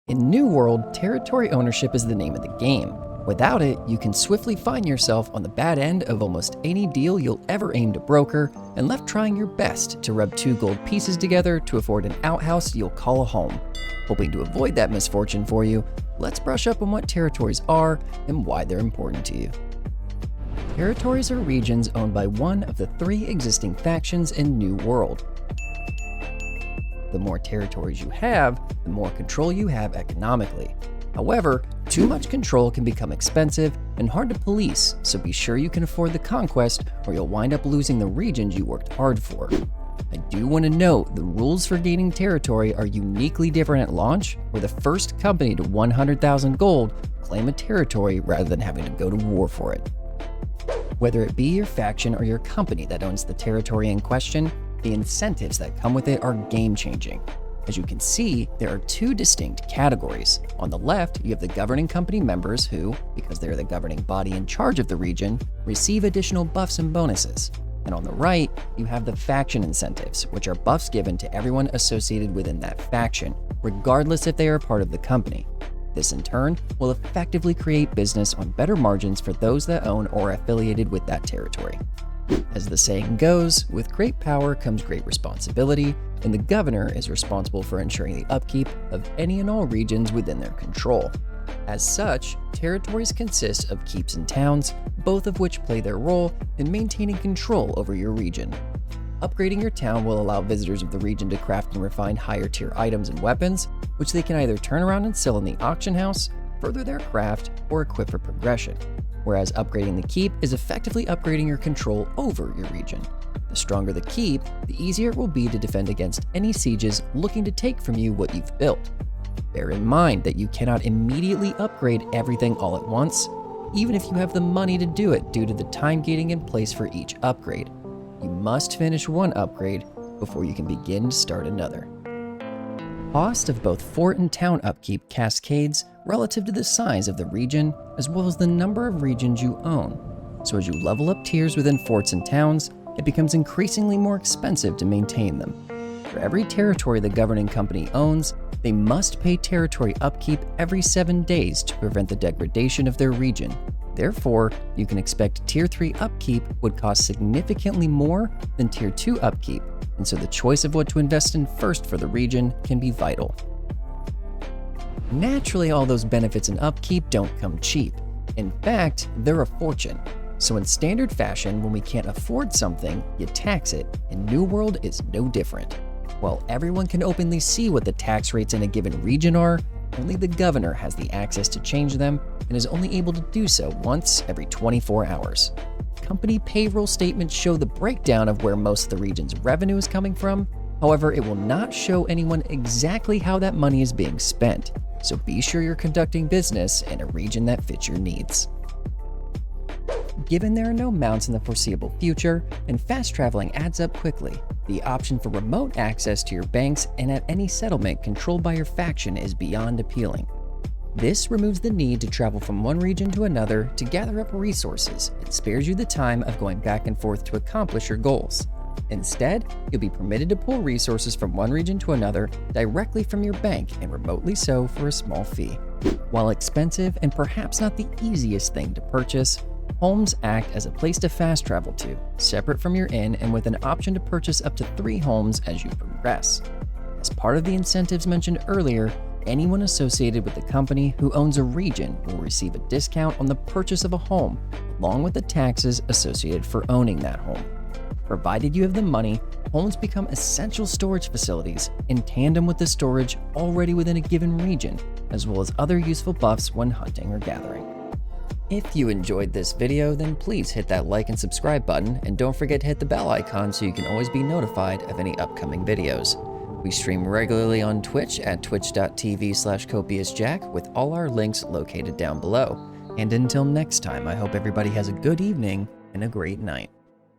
In New World, territory ownership is the name of the game. Without it, you can swiftly find yourself on the bad end of almost any deal you'll ever aim to broker, and left trying your best to rub two gold pieces together to afford an outhouse you'll call a home. Hoping to avoid that misfortune for you, let's brush up on what territories are and why they're important to you. Territories are regions owned by one of the three existing factions in New World. The more territories you have, the more control you have economically. However, too much control can become expensive and hard to police, so be sure you can afford the conquest or you'll wind up losing the regions you worked hard for. I do want to note the rules for gaining territory are uniquely different at launch, where the first company to 100,000 gold claim a territory rather than having to go to war for it. Whether it be your faction or your company that owns the territory in question, the incentives that come with it are game-changing. As you can see, there are two distinct categories. On the left, you have the governing company members who, because they're the governing body in charge of the region, receive additional buffs and bonuses. And on the right, you have the faction incentives, which are buffs given to everyone associated within that faction, regardless if they are part of the company. This in turn will effectively create business on better margins for those that own or are affiliated with that territory. As the saying goes, with great power comes great responsibility, and the governor is responsible for ensuring the upkeep of any and all regions within their control. As such, territories consist of keeps and towns, both of which play their role in maintaining control over your region. Upgrading your town will allow visitors of the region to craft and refine higher tier items and weapons, which they can either turn around and sell in the auction house, further their craft, or equip for progression. Whereas upgrading the keep is effectively upgrading your control over your region. The stronger the keep, the easier it will be to defend against any sieges looking to take from you what you've built. Bear in mind that you cannot immediately upgrade everything all at once, even if you have the money to do it due to the time gating in place for each upgrade. You must finish one upgrade before you can begin to start another. Cost of both fort and town upkeep cascades relative to the size of the region, as well as the number of regions you own. So as you level up tiers within forts and towns, it becomes increasingly more expensive to maintain them. For every territory the governing company owns, they must pay territory upkeep every 7 days to prevent the degradation of their region. Therefore, you can expect Tier 3 upkeep would cost significantly more than Tier 2 upkeep, and so the choice of what to invest in first for the region can be vital. Naturally, all those benefits and upkeep don't come cheap. In fact, they're a fortune. So in standard fashion, when we can't afford something, you tax it, and New World is no different. While everyone can openly see what the tax rates in a given region are, only the governor has the access to change them and is only able to do so once every 24 hours. Company payroll statements show the breakdown of where most of the region's revenue is coming from. However, it will not show anyone exactly how that money is being spent. So be sure you're conducting business in a region that fits your needs. Given there are no mounts in the foreseeable future, and fast traveling adds up quickly, the option for remote access to your banks and at any settlement controlled by your faction is beyond appealing. This removes the need to travel from one region to another to gather up resources and spares you the time of going back and forth to accomplish your goals. Instead, you'll be permitted to pull resources from one region to another directly from your bank, and remotely so for a small fee. While expensive and perhaps not the easiest thing to purchase, homes act as a place to fast travel to, separate from your inn and with an option to purchase up to 3 homes as you progress. As part of the incentives mentioned earlier, anyone associated with the company who owns a region will receive a discount on the purchase of a home, along with the taxes associated for owning that home. Provided you have the money, homes become essential storage facilities in tandem with the storage already within a given region, as well as other useful buffs when hunting or gathering. If you enjoyed this video, then please hit that like and subscribe button, and don't forget to hit the bell icon so you can always be notified of any upcoming videos. We stream regularly on Twitch at twitch.tv/copiousjack with all our links located down below. And until next time, I hope everybody has a good evening and a great night.